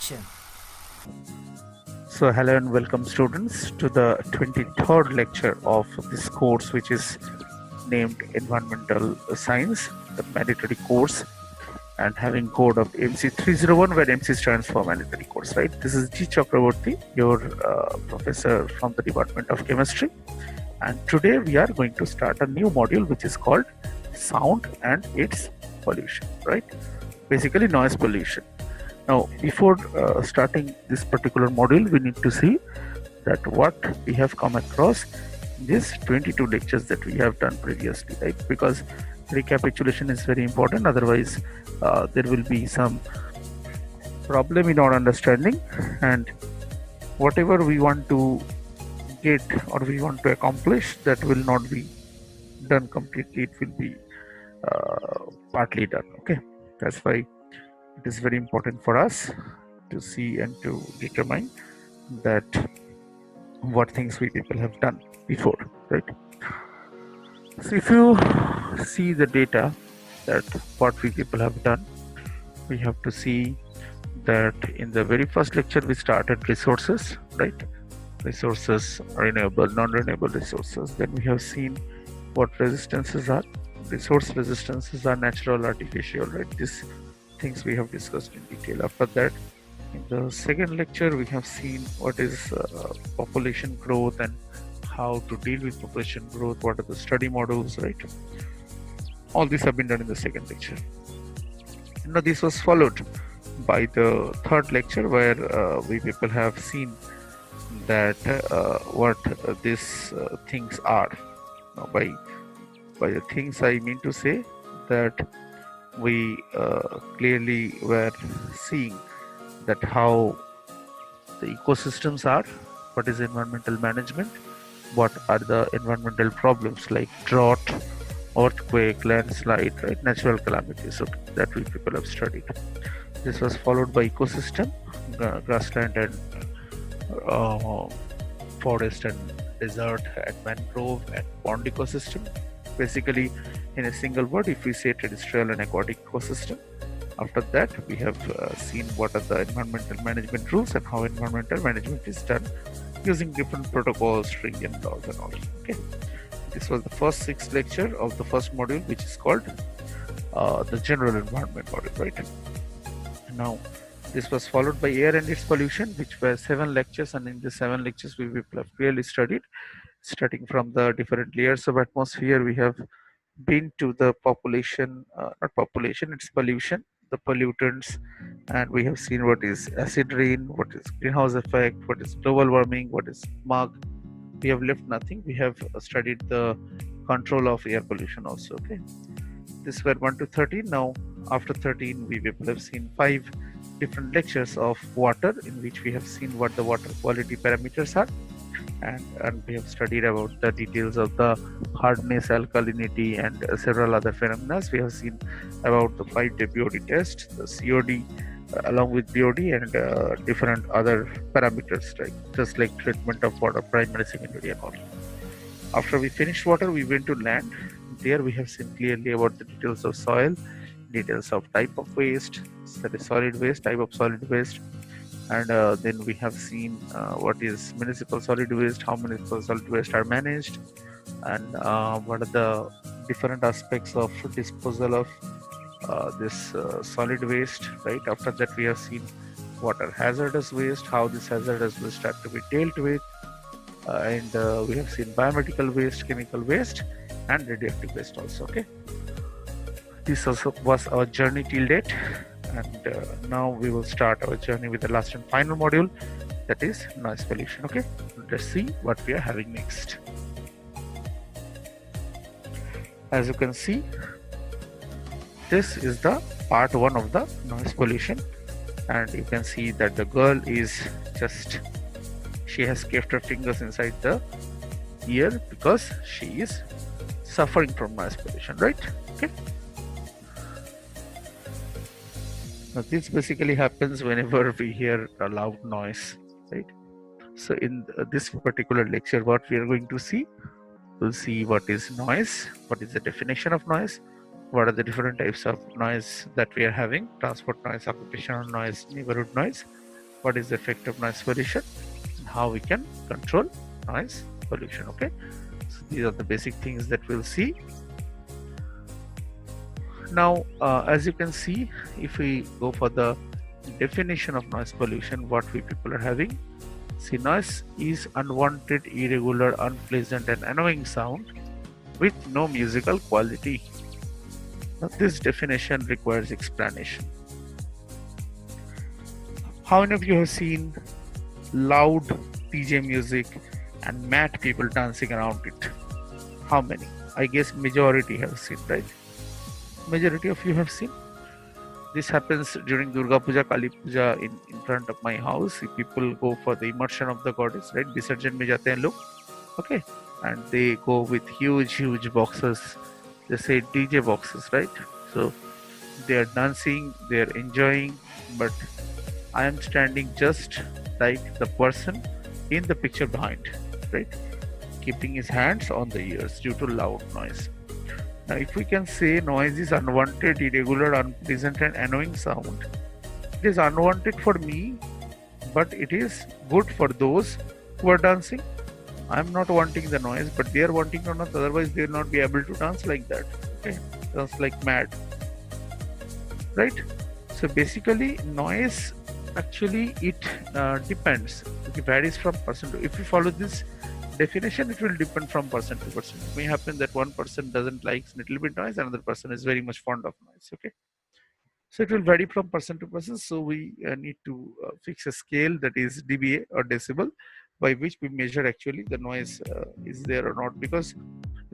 action. So hello and welcome students to the 23rd lecture of this course, which is named Environmental Science, the mandatory course, and having code of MC301, where MC stands for mandatory course, right? This is G. Chakraborty, your professor from the Department of Chemistry, and today we are going to start a new module which is called sound and its pollution, right? Basically noise pollution. Now, before starting this particular module, we need to see that what we have come across in these 22 lectures that we have done previously, right? Because recapitulation is very important. Otherwise, there will be some problem in our understanding, and whatever we want to get or we want to accomplish, that will not be done completely. It will be partly done. Okay, that's why it is very important for us to see and to determine that what things we people have done before, right? So if you see the data that what we people have done, we have to see that in the very first lecture we started resources, right? Resources, renewable, non-renewable resources. Then we have seen what resistances are. Resource resistances are natural, artificial, right? These things we have discussed in detail. After that, in the second lecture, we have seen what is population growth and how to deal with population growth, what are the study models, right? All these have been done in the second lecture. Now, this was followed by the third lecture where we people have seen that what these things are. Now, by the things I mean to say that we clearly were seeing that how the ecosystems are, what is environmental management, what are the environmental problems like drought, earthquake, landslide, right, natural calamities, so that we people have studied. This was followed by ecosystem, grassland and uh, forest and desert and mangrove and pond ecosystem. Basically, in a single word, if we say terrestrial and aquatic ecosystem. After that, we have seen what are the environmental management rules and how environmental management is done using different protocols, stringent laws, and all. Okay, this was the first sixth lecture of the first module, which is called the general environment module, right? Now, this was followed by air and its pollution, which were 7 lectures, and in the 7 lectures, we have clearly studied, starting from the different layers of atmosphere. We have been to the population, not population, it's pollution, the pollutants, and we have seen what is acid rain, what is greenhouse effect, what is global warming, what is smog. We have left nothing. We have studied the control of air pollution also. Okay, this were 1 to 13. Now, after 13, we people have seen 5 different lectures of water, in which we have seen what the water quality parameters are, and we have studied about the details of the hardness, alkalinity, and several other phenomena. We have seen about the 5-day BOD test, the COD, along with BOD, and different other parameters, like just like treatment of water, primary, secondary, and all. After we finished water, we went to land. There we have seen clearly about the details of soil, details of type of waste, that is solid waste, type of solid waste, and then we have seen what is municipal solid waste, how municipal solid waste are managed, and what are the different aspects of disposal of this solid waste, right? After that, we have seen what are hazardous waste, how this hazardous waste have to be dealt with, and we have seen biomedical waste, chemical waste, and radioactive waste also. Okay, this also was our journey till date, and now we will start our journey with the last and final module, that is noise pollution. Okay, let's see what we are having next. As you can see, this is the part 1 of the noise pollution, and you can see that the girl is just, she has kept her fingers inside the ear because she is suffering from noise pollution, right? Okay, now this basically happens whenever we hear a loud noise, right? So in this particular lecture, what we are going to see, we'll see what is noise, what is the definition of noise, what are the different types of noise that we are having: transport noise, occupational noise, neighborhood noise, what is the effect of noise pollution, and how we can control noise pollution. Okay, so these are the basic things that we'll see. Now, as you can see, if we go for the definition of noise pollution, what we people are having, see, noise is unwanted, irregular, unpleasant, and annoying sound with no musical quality. Now, this definition requires explanation. How many of you have seen loud DJ music and mad people dancing around it? How many? I guess majority have seen, right? Majority of you have seen. This happens during Durga Puja, Kali Puja in front of my house. People go for the immersion of the goddess, right? Visarjan mein jate hain log, okay? And they go with huge boxes. They say DJ boxes, right? So they are dancing, they are enjoying, but I am standing just like the person in the picture behind, right? Keeping his hands on the ears due to loud noise. Now, if we can say noise is unwanted, irregular, unpleasant, and annoying sound, it is unwanted for me, but it is good for those who are dancing. I am not wanting the noise, but they are wanting or not, otherwise they will not be able to dance like that. Okay, dance like mad, right? So basically, noise actually it depends. It varies from person to. If you follow this definition, it will depend from person to person. It may happen that one person doesn't like little bit noise, another person is very much fond of noise. Okay, so it will vary from person to person. So we need to fix a scale, that is dBA or decibel, by which we measure actually the noise is there or not, because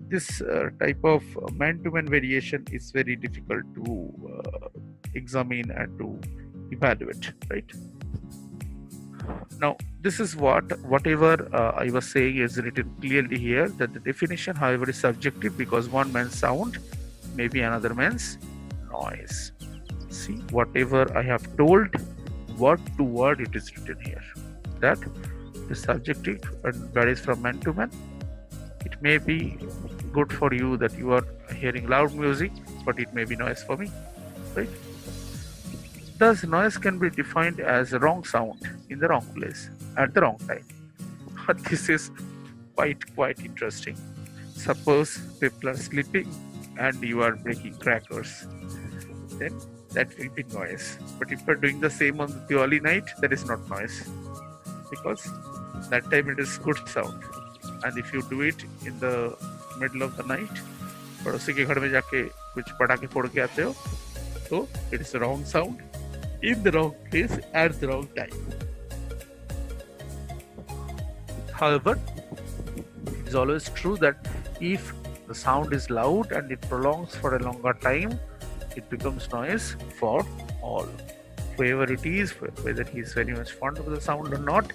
this type of man-to-man variation is very difficult to examine and to evaluate, right? Now, this is whatever I was saying is written clearly here, that the definition, however, is subjective, because one man's sound may be another man's noise. See, whatever I have told, word to word, it is written here, that is subjective and varies from man to man. It may be good for you that you are hearing loud music, but it may be noise for me, right? Thus, noise can be defined as a wrong sound in the wrong place at the wrong time. This is quite interesting. Suppose people are sleeping and you are breaking crackers, then that will be noise. But if you are doing the same on the Diwali night, that is not noise, because that time it is good sound. And if you do it in the middle of the night, पड़ोसी के घर में जाके कुछ पटाखे फोड़ के आते हो, तो it is a wrong sound in the wrong place at the wrong time. However, it is always true that if the sound is loud and it prolongs for a longer time, it becomes noise for all. Whoever it is, whether he is very much fond of the sound or not,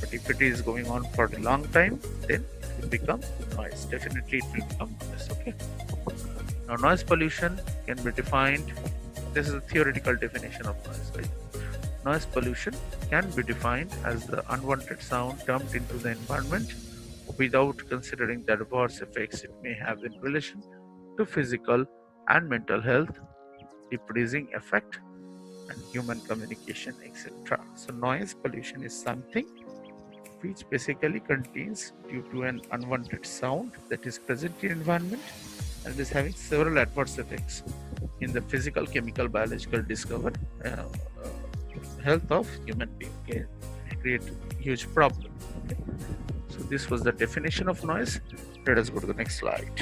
but if it is going on for a long time, then it will become noise. Definitely it will become noise. Okay. Now, noise pollution can be defined. This is a theoretical definition of noise, right? Noise pollution can be defined as the unwanted sound dumped into the environment without considering the adverse effects it may have in relation to physical and mental health, reproducing effect, and human communication, etc. So, noise pollution is something which basically contains due to an unwanted sound that is present in environment and is having several adverse effects in the physical, chemical, biological health of human being. Okay? Create huge problem. Okay? So this was the definition of noise. Let us go to the next slide.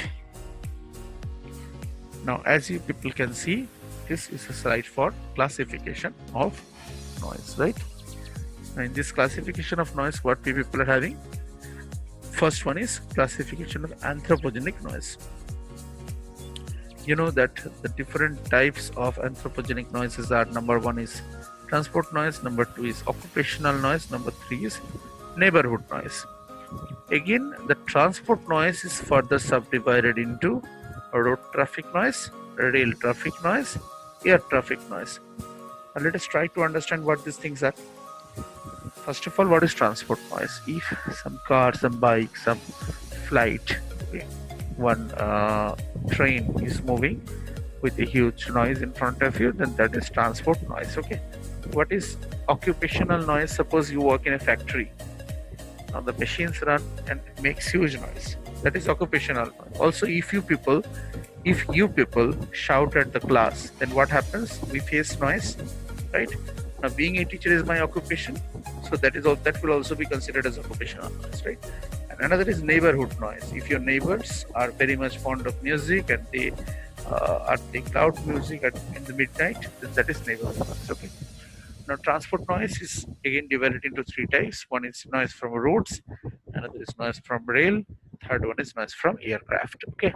Now, as you people can see, this is a slide for classification of noise, right? Now, in this classification of noise, what we people are having? First one is classification of anthropogenic noise. You know that the different types of anthropogenic noises are: number one is transport noise, number two is occupational noise, number three is neighborhood noise. Again, the transport noise is further subdivided into road traffic noise, rail traffic noise, air traffic noise. Now let us try to understand what these things are. First of all, what is transport noise? If some car, some bike, some flight, okay, one train is moving with a huge noise in front of you, then that is transport noise. Okay, What is occupational noise? Suppose you work in a factory. Now the machines run and it makes huge noise. That is occupational noise. Also, if you people shout at the class, then what happens? We face noise, right? Now, being a teacher is my occupation, so that will also be considered as occupational noise, right? And another is neighborhood noise. If your neighbors are very much fond of music and they are playing loud music in the midnight, then that is neighborhood noise. Okay. Now, transport noise is again divided into three types. One is noise from roads, another is noise from rail, third one is noise from aircraft. Okay.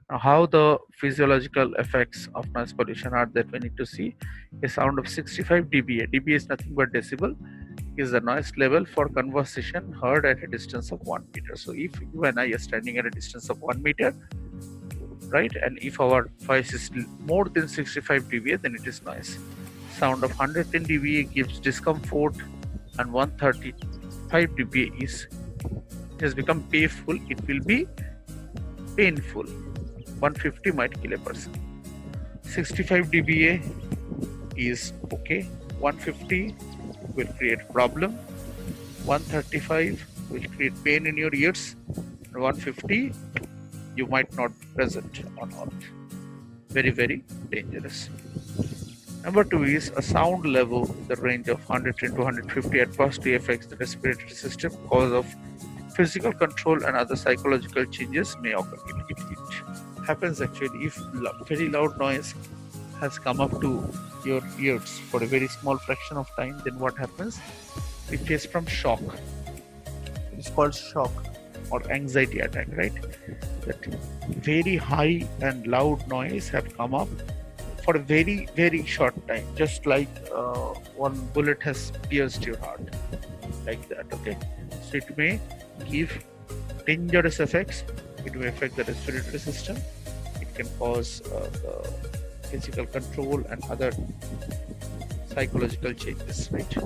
Now, how the physiological effects of noise pollution are that we need to see. A sound of 65 dBA. dBA is nothing but decibel. Is the noise level for conversation heard at a distance of 1 meter. So, if you and I are standing at a distance of 1 meter, right, and if our voice is more than 65 dBA, then it is noise. Sound of 110 dBA gives discomfort, and 135 dBA has become painful. It will be painful. 150 might kill a person. 65 dBA is okay. 150 will create problem. 135 will create pain in your ears. And 150 you might not be present or not. Very, very dangerous. Number two is a sound level in the range of 110 to 150 adversely affects the respiratory system because of physical control and other psychological changes may occur. It happens actually if very loud noise has come up to your ears for a very small fraction of time, then what happens? We face from shock. It's called shock or anxiety attack, right? That very high and loud noise have come up for a very, very short time, just like one bullet has pierced your heart, like that. Okay, so it may give dangerous effects. It may affect the respiratory system. It can cause the physical control and other psychological changes, right?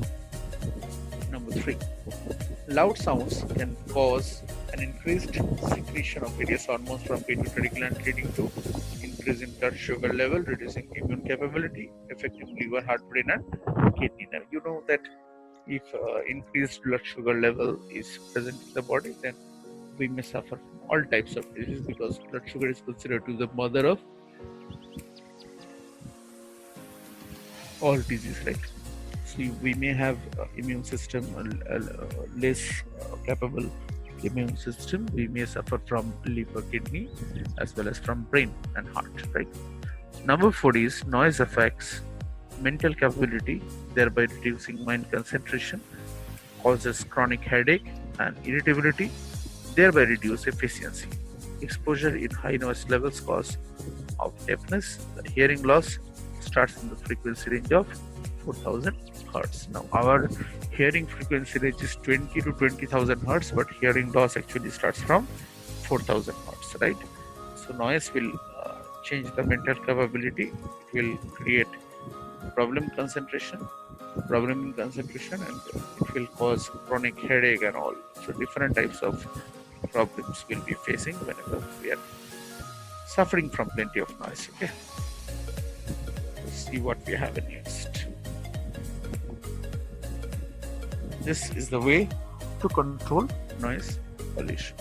Number three, loud sounds can cause an increased secretion of various hormones from pituitary gland, leading to increase in blood sugar level, reducing immune capability, affecting liver, heart, brain, and kidney. Now, you know that if increased blood sugar level is present in the body, then we may suffer from all types of diseases, because blood sugar is considered to the mother of all disease, right? So we may have immune system less capable immune system. We may suffer from liver, kidney, as well as from brain and heart, right? Number four is noise affects mental capability, thereby reducing mind concentration, causes chronic headache and irritability, thereby reduce efficiency. Exposure in high noise levels cause of deafness. The hearing loss starts in the frequency range of 4000 hertz. Now our hearing frequency range is 20 to 20,000 hertz, but hearing loss actually starts from 4000 hertz, right? So noise will change the mental capability. It will create problem in concentration, and it will cause chronic headache and all. So different types of problems we'll be facing whenever we are suffering from plenty of noise. Okay, let's see what we have next. This is the way to control noise pollution.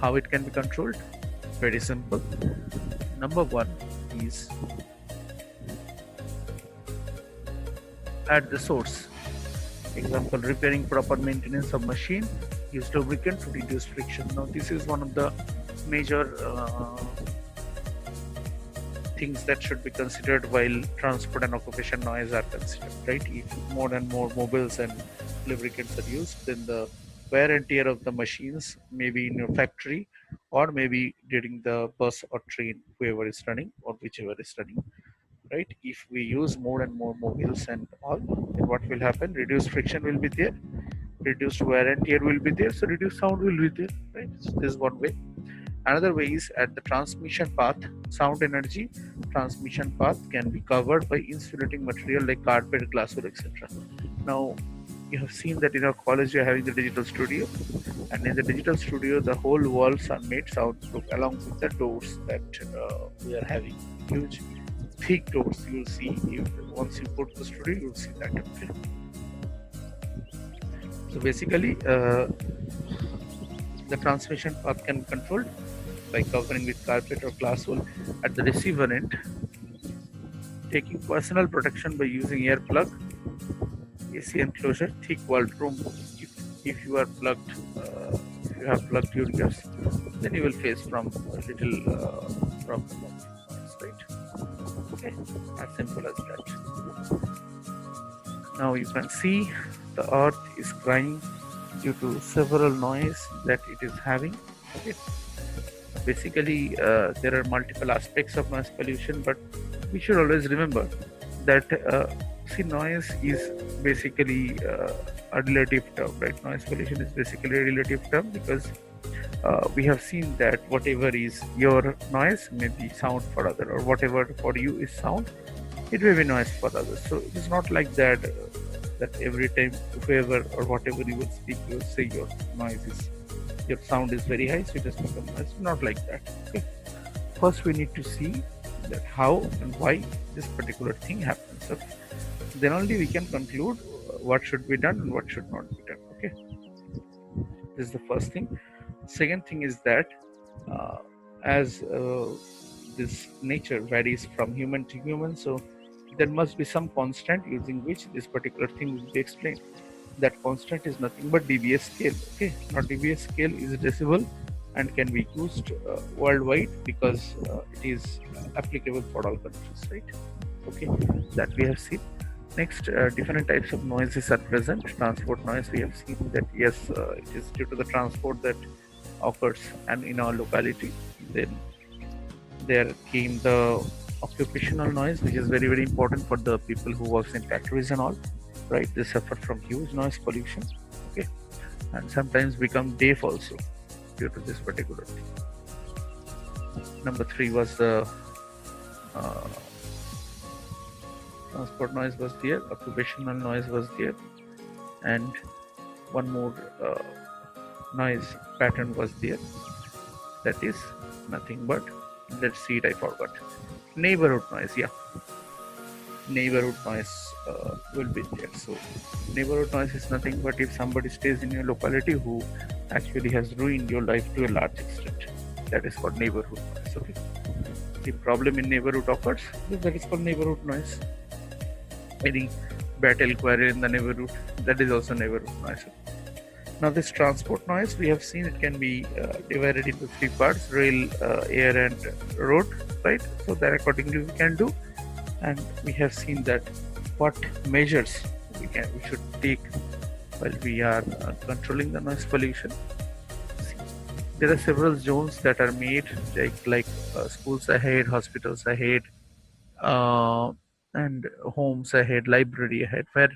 How it can be controlled? Very simple. Number one is at the source. Example, repairing, proper maintenance of machine, use lubricant to reduce friction. Now this is one of the major things that should be considered while transport and occupation noise are considered, right? If more and more mobiles and lubricants are used, then the wear and tear of the machines, maybe in your factory or maybe during the bus or train, whoever is running or whichever is running, right? If we use more and more mobiles and all, then what will happen? Reduced friction will be there, reduced wear and tear will be there, so reduced sound will be there, right? So this is one way. Another way is at the transmission path. Sound energy transmission path can be covered by insulating material like carpet, glasswood, etc. Now you have seen that in our college we are having the digital studio, and in the digital studio the whole walls are made soundproof along with the doors that we are having huge thick doors. You will see, once you go to the studio, you will see that. Okay. So basically, the transmission path can be controlled by covering with carpet or glass wool at the receiver end, taking personal protection by using ear plug, AC enclosure, thick walled room. If you are plugged, if you have plugged your ears, then you will face from a little problem of noise, right? Okay, as simple as that. Now you can see the earth is crying due to several noise that it is having. Okay. Basically, there are multiple aspects of noise pollution, but we should always remember that see, noise is basically a relative term, right? Noise pollution is basically a relative term because we have seen that whatever is your noise may be sound for other, or whatever for you is sound, it may be noise for others. So it is not like that that every time whoever or whatever you will speak, you will say your noise is, your sound is very high, so it has become noise. Not like that. Okay. First, we need to see that how and why this particular thing happens. So then only we can conclude what should be done and what should not be done. Okay. This is the first thing. Second thing is that as this nature varies from human to human, so there must be some constant using which this particular thing will be explained. That constant is nothing but dBA scale. Okay, now dBA scale is decibel and can be used worldwide because it is applicable for all countries, right? Okay, that we have seen. Next, different types of noises are present. Transport noise, we have seen that yes, it is due to the transport that occurs and in our locality. Then there came the occupational noise, which is very important for the people who works in factories and all, right? They suffer from huge noise pollution. Okay, and sometimes become deaf also due to this particular thing. Number 3 was the transport noise was there, occupational noise was there, and one more noise pattern was there. That is nothing but, let's see it, I forgot. Neighborhood noise, yeah. Neighborhood noise will be there. So neighborhood noise is nothing but if somebody stays in your locality who actually has ruined your life to a large extent. That is called neighborhood noise. Okay. The problem in neighborhood occurs, that is called neighborhood noise. Any battle quarrel in the neighborhood, that is also neighborhood noise. Now this transport noise, we have seen it can be divided into 3 parts: rail, air and road, right? So that accordingly we can do, and we have seen that what measures we should take while we are controlling the noise pollution. See, there are several zones that are made, like schools ahead, hospitals ahead, and homes ahead, library ahead, where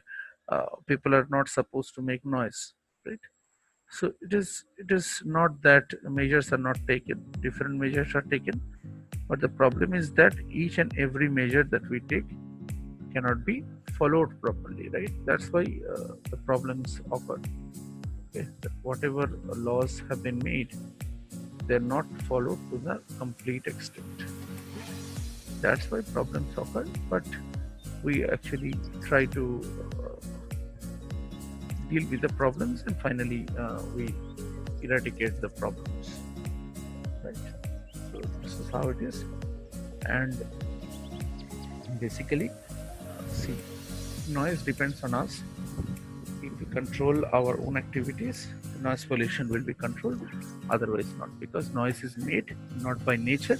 people are not supposed to make noise, right? So it is not that measures are not taken, different measures are taken, but the problem is that each and every measure that we take cannot be followed properly, right? That's why the problems occur. Okay, that whatever laws have been made, they're not followed to the complete extent. That's why problems occur, but we actually try to deal with the problems, and finally we eradicate the problems, right? So this is how it is. And basically, see, noise depends on us. If we control our own activities, noise pollution will be controlled, otherwise not, because noise is made not by nature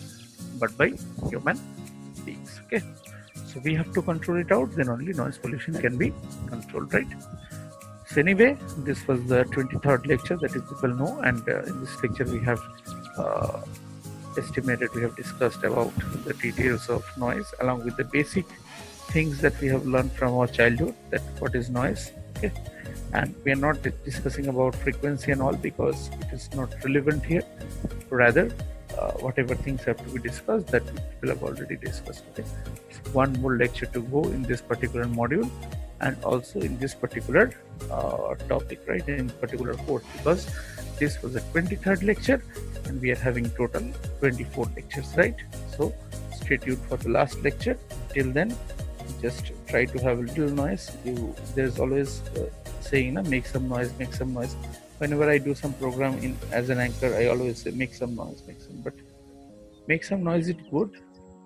but by human beings. Okay, so we have to control it out, then only noise pollution can be controlled, right? So anyway, this was the 23rd lecture that is people know, and in this lecture we have we have discussed about the details of noise along with the basic things that we have learned from our childhood, that what is noise. Okay, and we are not discussing about frequency and all because it is not relevant here. Rather, whatever things have to be discussed, that people have already discussed. Okay, so one more lecture to go in this particular module, and also in this particular topic, right, in particular course, because this was a 23rd lecture and we are having total 24 lectures, right? So stay tuned for the last lecture. till then just try to have a little noise. There's always saying make some noise, make some noise. Whenever I do some program in as an anchor, I always say make some noise, but make some noise is good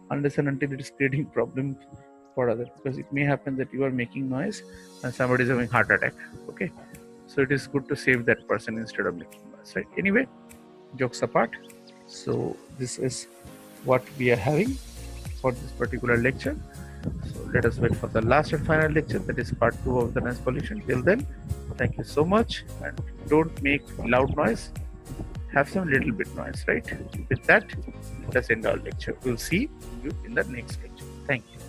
unless and until it is creating problem for others, because it may happen that you are making noise and somebody is having heart attack. Okay, so it is good to save that person instead of making noise, right? Anyway, jokes apart, so this is what we are having for this particular lecture. So let us wait for the last and final lecture, that is part 2 of the noise pollution. Till then, thank you so much, and don't make loud noise, have some little bit noise, right? With that, let's end our lecture. We'll see you in the next lecture. Thank you.